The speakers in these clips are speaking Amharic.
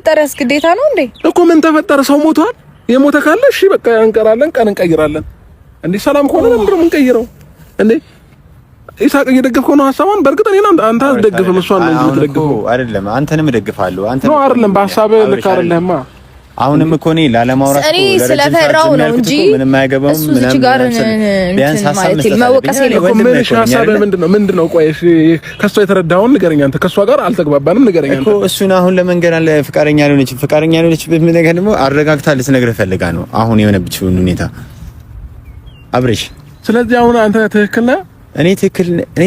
መፈጠርስ ግዴታ ነው እንዴ? እኮ ምን ተፈጠረ? ሰው ሞቷል። የሞተ ካለ እሺ በቃ እንቀራለን፣ ቀን እንቀይራለን። እንዴ ሰላም ከሆነ ለምን ነው የምንቀይረው እንዴ? ኢሳቅ እየደገፍከው ነው ሐሳቡን። በርግጥ እኔና አንተ አትደግፍም፣ እሷን ነው የምትደግፈው አይደለም። አንተንም እደግፋለሁ። አንተ ነው አይደለም፣ በሐሳብህ ልክ አይደለህማ። አሁንም እኮ እኔ ላለማውራት እኔ ስለፈራው ነው እንጂ ምንም አይገባም። ምንም ቢያንስ ሐሳብ መወቀስ የለውም። ምንድነው? ቆይ እሺ ከሷ የተረዳውን ንገረኝ። አንተ ከሷ ጋር አልተግባባንም፣ ንገረኝ አንተ እኮ። እሱን አሁን ለመንገር አለ ፍቃደኛ ያልሆነች በምን ደግሞ አረጋግታ ልትነግርህ ፈልጋ ነው አሁን የሆነብችውን ሁኔታ አብሬሽ። ስለዚህ አሁን አንተ ትክክል ነህ፣ እኔ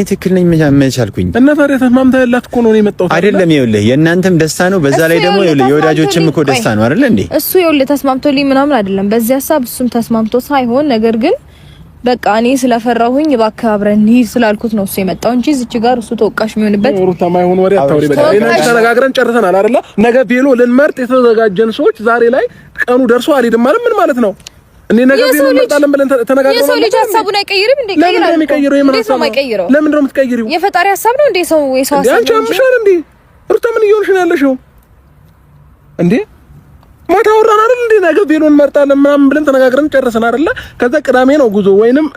ትክክል ነኝ መቻልኩኝ እና ታዲያ ተስማምተህላት እኮ ነው የመጣሁት አይደለም? ይኸውልህ የእናንተም ደስታ ነው፣ በዛ ላይ ደግሞ ይኸውልህ የወዳጆችም እኮ ደስታ ነው አይደል እንዴ? እሱ ይኸውልህ ተስማምቶልኝ ምናምን አይደለም በዚህ ሐሳብ እሱም ተስማምቶ ሳይሆን ነገር ግን በቃ እኔ ስለፈራሁኝ እባክህ አብረን እንሂድ ስላልኩት ነው እሱ የመጣው እንጂ እዚች ጋር እሱ ተወቃሽ የሚሆንበት ሩታ ማይሆን ወሬ አታውሪ። በቃ እኔ ተነጋግረን ጨርሰናል አይደለ? ነገ ቬሎ ልንመርጥ የተዘጋጀን ሰዎች ዛሬ ላይ ቀኑ ደርሶ አልሄድም ማለት ምን ማለት ነው? እኔ ነገ ቬሎ እንመርጣለን ብለን ተነጋግረን የሰው ልጅ ሐሳቡን አይቀይርም እንዴ? ለምን ነው የሚቀይረው? ለምን ነው የምትቀይሪው? የፈጣሪ ሐሳብ ነው እንዴ? የሰው ሐሳብ አንቺ አምሻል እንዴ? ሩታ ምን እየሆንሽ ነው ያለሽው እንዴ? ማታ አወራን አይደል እንዴ? ነገ ቬሎ እንመርጣለን ምናምን ብለን ተነጋግረን ጨርሰን አይደለ? ከዛ ቅዳሜ ነው ጉዞ ወይንም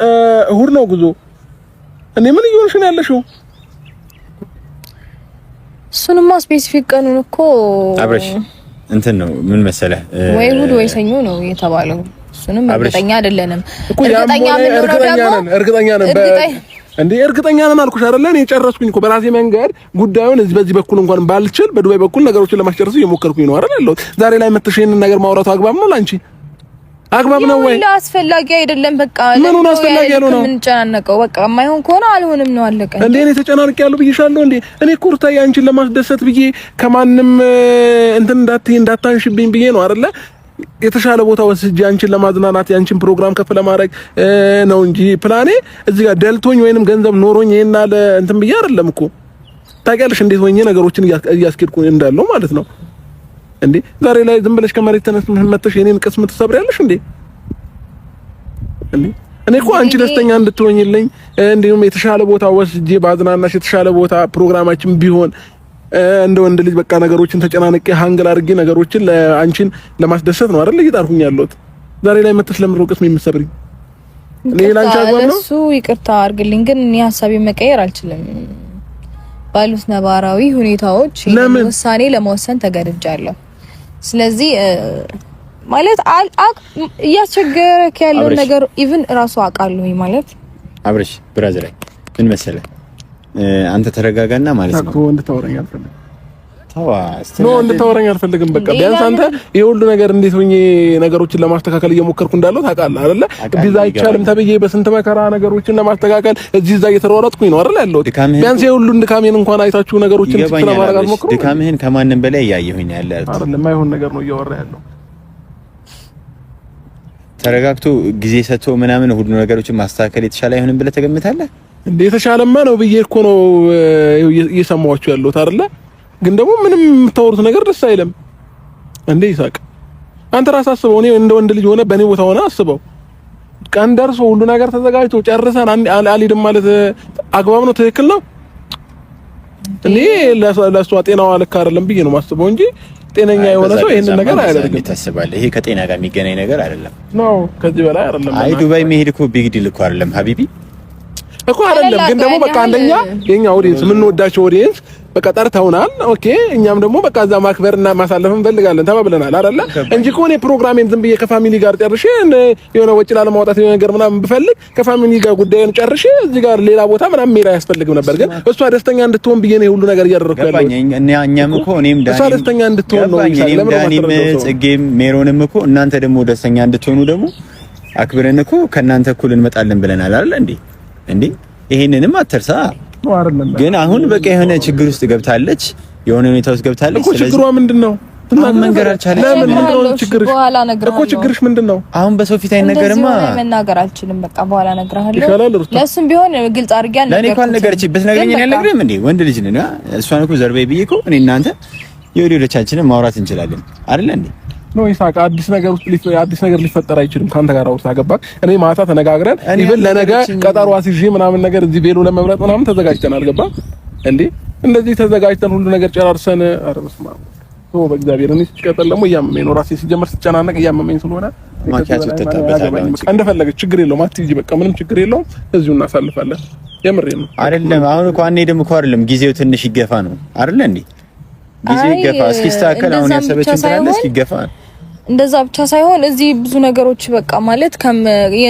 እሁድ ነው ጉዞ። እኔ ምን እየሆንሽ ነው ያለሽው? እሱንማ ስፔሲፊክ ቀኑን እኮ አብረሽ እንትን ነው ምን መሰለህ ወይ እሁድ ወይ ሰኞ ነው የተባለው። እሱንም እርግጠኛ አይደለንም። እርግጠኛ ነን እንዴ? እርግጠኛ ነን አልኩሽ አይደለ? እኔ ጨረስኩኝ እኮ በራሴ መንገድ ጉዳዩን እዚህ በዚህ በኩል እንኳን ባልችል በዱባይ በኩል ነገሮችን ለማስጨረስ እየሞከርኩኝ ነው አይደል ያለሁት። ዛሬ ላይ መተሽ ይሄንን ነገር ማውራቱ አግባብ ነው ላንቺ? አግባብ ነው ወይ? አስፈላጊ አይደለም። በቃ ምኑን አስፈላጊ ያለው ነው? ምን ጨናነቀው? በቃ የማይሆን ከሆነ አልሆንም ነው አለቀ። እንዴ እኔ ተጨናንቄያለሁ ብዬሻለሁ እንዴ? እኔ እኮ ሩታዬ አንቺን ለማስደሰት ብዬ ከማንም እንትን እንዳታንሽብኝ ብዬ ነው አይደለ የተሻለ ቦታ ወስጄ አንቺን ለማዝናናት ያንቺን ፕሮግራም ከፍ ለማድረግ ነው እንጂ ፕላኔ እዚህ ጋር ደልቶኝ ወይንም ገንዘብ ኖሮኝ ይሄን አለ እንትን ብዬ አይደለም እኮ። ታውቂያለሽ እንዴት ሆኜ ነገሮችን እያስኬድኩ እንዳለው ማለት ነው እንዴ። ዛሬ ላይ ዝም ብለሽ ከመሬት ተነስተሽ መጥተሽ የኔን ቅስም ትሰብሪያለሽ እንዴ? እኔ እኮ አንቺ ደስተኛ እንድትሆኝልኝ እንዲሁም የተሻለ ቦታ ወስጄ ባዝናናሽ የተሻለ ቦታ ፕሮግራማችን ቢሆን እንደ ወንድ ልጅ በቃ ነገሮችን ተጨናንቄ ሃንግል አድርጌ ነገሮችን ለአንቺን ለማስደሰት ነው አይደል እየጣርኩኝ ያለሁት። ዛሬ ላይ መጥተሽ ለምሮቅስ ምን የምትሰብሪኝ? እኔ ላንቺ አግባብ ነው እሱ። ይቅርታ አድርግልኝ ግን እኔ ሐሳቤን መቀየር አልችልም። ባሉት ነባራዊ ሁኔታዎች ውሳኔ ለመወሰን ተገድጃለሁ። ስለዚህ ማለት እያስቸገረክ ያለው ነገር ኢቭን ራሱ አውቃለሁ ማለት አብረሽ ብራዘር ምን መሰለህ አንተ ተረጋጋና ማለት ነው። እንድታወራኝ አልፈልግም። እንድታወራኝ አልፈልግም። በቃ ቢያንስ አንተ ይሄ ሁሉ ነገር እንዴት ሆኜ ነገሮችን ለማስተካከል እየሞከርኩ እንዳለው ታውቃለህ አይደለ? ቢዛ አይቻልም ተብዬ በስንት መከራ ነገሮችን ለማስተካከል እዚህ እዛ እየተሯሯጥኩኝ ነው አይደል ያለሁት። ቢያንስ ይሄ ሁሉ ድካሜን እንኳን አይታችሁ ነገሮችን ለማድረግ አትሞክሩ። ድካምህን ከማንም በላይ እያየሁኝ ያለው አይደል? የማይሆን ነገር ነው እያወራ ያለው። ተረጋግቶ ጊዜ ሰጥቶ ምናምን ሁሉ ነገሮችን ማስተካከል የተሻለ አይሆንም ብለህ ተገምታለህ? እንዴ የተሻለማ ነው ብዬ እኮ ነው እየሰማኋችሁ ያለሁት አይደለ? ግን ደግሞ ምንም የምታወሩት ነገር ደስ አይልም እንዴ ይሳቅ። አንተ ራስህ አስበው። እኔ እንደ ወንድ ልጅ ሆነ በእኔ ቦታ ሆነ አስበው። ቀን ደርሶ ሁሉ ነገር ተዘጋጅቶ ጨርሰን አልሄድም ማለት አግባብ ነው? ትክክል ነው? እኔ ለሷ ጤናዋ ልክ አይደለም ብዬ ነው ማስበው እንጂ ጤነኛ የሆነ ሰው ይሄንን ነገር አያደርግም። ታስባለህ? ይሄ ከጤና ጋር የሚገናኝ ነገር አይደለም ነው። ከዚህ በላይ አይደለም። አይ ዱባይ መሄድ እኮ ቢግ ዲል እኮ አይደለም ሀቢቢ እኮ አይደለም። ግን ደግሞ በቃ አንደኛ የኛ ኦዲየንስ የምንወዳቸው ኦዲየንስ በቃ ጠርተውናል። ኦኬ እኛም ደግሞ በቃ እዛ ማክበርና ማሳለፍ እንፈልጋለን ተባብለናል አይደለ? እንጂ ኮኔ ፕሮግራሜን ዝም ብዬ ከፋሚሊ ጋር ጨርሼ የሆነ ወጪ ላለማውጣት የሆነ ነገር ምናምን ብፈልግ ከፋሚሊ ጋር ጉዳዩን ጨርሼ እዚህ ጋር ሌላ ቦታ ምናምን ሜራ ያስፈልግም ነበር። ግን እሷ ደስተኛ እንድትሆን ብዬ ነው ሁሉ ነገር እያደረኩ ያለው። እኛም እኮ እኔም ዳኒ እሷ ደስተኛ እንድትሆን ነው ይላል። ዳኒም ጽጌም ሜሮንም እኮ እናንተ ደግሞ ደስተኛ እንድትሆኑ ደግሞ አክብረን እኮ ከእናንተ እኩል እንመጣለን ብለናል አይደል እንዴ? ይሄንንም አትርሳ። ግን አሁን በቃ የሆነ ችግር ውስጥ ገብታለች፣ የሆነ ሁኔታ ውስጥ ገብታለች። ስለዚህ ችግሯ ምንድነው? መንገር አልቻለች። ለምን ነው ችግርሽ? እኮ ችግርሽ ምንድነው? አሁን በሰው ፊት አይነገርማ። መናገር አልችልም። በቃ በኋላ እነግርሃለሁ። ለእሱም ቢሆን ግልጽ አድርጌ አልነገርኩት። ለኔ እንኳን ነገርች ብትነግረኝ እኔ አልነግርህም እንዴ? ወንድ ልጅ ነኝ። እሷን እኮ ዘርበይ ብዬ እኮ እኔ እናንተ የወዲዎቻችንን ማውራት እንችላለን አይደል እንዴ? ነው ይሳቅ። አዲስ ነገር ሊፈጠር አይችልም ካንተ ጋር አውርታ ገባ። እኔ ማታ ተነጋግረን ኢቭን ለነገ ቀጠሮ አስይዤ ምናምን ነገር እዚህ ቤሎ ለመምረጥ ምናምን ተዘጋጅተን አልገባ እንዴ? እንደዚህ ተዘጋጅተን ሁሉ ነገር ጨራርሰን ኧረ በስመ አብ በእግዚአብሔር እኔ ሲቀጥል ደግሞ እያመመኝ ነው ራሴ ሲጀምር ሲጨናነቅ እያመመኝ ስለሆነ ማኪያቶ ተጠበታለሁ እንደፈለገች ችግር የለውም አትይጂ በቃ ምንም ችግር የለውም እዚሁ እናሳልፋለን የምሬን ነው አይደለም አሁን እኮ አንሄድም እኮ አይደለም ጊዜው ትንሽ ይገፋ ነው አይደል እንዴ ጊዜው ይገፋ እስኪስተካከል አሁን ያሰበችው ትላለች ይገፋ እንደዛ ብቻ ሳይሆን እዚህ ብዙ ነገሮች በቃ ማለት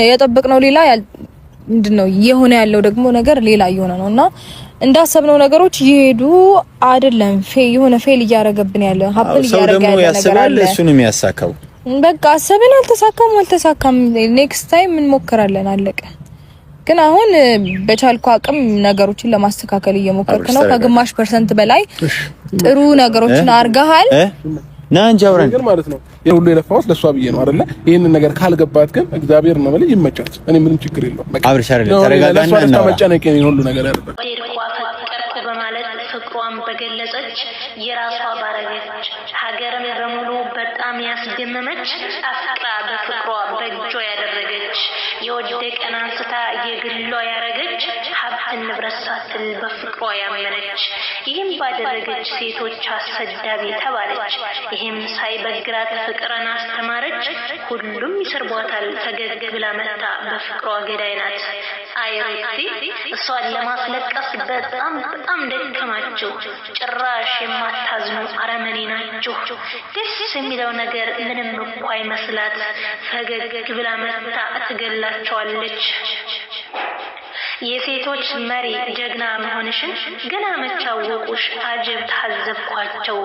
የጠበቅነው ሌላ ምንድነው የሆነ ያለው ደግሞ ነገር ሌላ እየሆነ ነውና እንዳሰብነው ነገሮች ይሄዱ አይደለም የሆነ ፌል እያረገብን ያለ ሀፕል እያረጋ ያለ ነገር አለ እሱንም ያሳካው በቃ አሰብን አልተሳካም ኔክስት ታይም እንሞክራለን አለቀ ግን አሁን በቻልኩ አቅም ነገሮችን ለማስተካከል እየሞከርኩ ነው ከግማሽ % በላይ ጥሩ ነገሮችን አርጋሃል ና እንጂ አውራን ግን ማለት ነው የሁሉ የለፋውስ ለሷ ብዬ ነው አይደለ ይሄን ነገር ካልገባት ግን እግዚአብሔር ነው ማለት ይመቻት እኔ ምንም ችግር የለውም በቃ አብርሽ አይደለ ተረጋጋና ነው መጨነቅ ነው ሁሉ ነገር ያደረገ በማለት ፍቅሯን በገለጸች የራሷ ባረገች ሀገርን በሙሉ በጣም ያስደመመች አፍቃ በፍቅሯ በእጇ ያደረገች የወደቀን አንስታ የግሏ ያረገች ሀብት ንብረት ሳትል በፍቅሯ ያመነች ይህም ባደረገች ሴቶች አሰዳቢ ተባለች ይህም ሳይበግራት ፍቅርን አስተማረች ሁሉም ይሰርቧታል ፈገግ ብላ መጣ በፍቅሯ ገዳይ ናት አይሩቲ እሷን ለማስለቀስ በጣም ደከማችሁ ጭራሽ የማታዝኑ አረመኔ ናችሁ ደስ የሚለው ነገር ምንም እንኳን አይመስላት ፈገግ ብላ መጣ ትገላቸዋለች የሴቶች መሪ ጀግና መሆንሽን ገና መቻወቁሽ አጀብ ታዘብኳቸው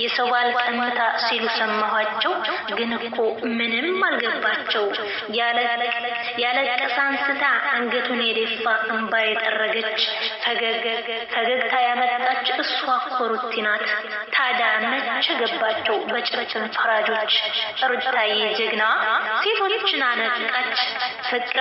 የሰው ባል ቀምታ ሲሉ ሰማኋቸው ግን እኮ ምንም አልገባቸው ያለቀሰ አንስታ አንገቱን የደፋ እንባ የጠረገች ፈገግታ ያመጣች እሷ ኮሩቲ ናት ታዲያ መቼ ገባቸው በጭርጭን ፈራጆች ሩታዬ ጀግና ሴቶችን አነቃች ፍቅር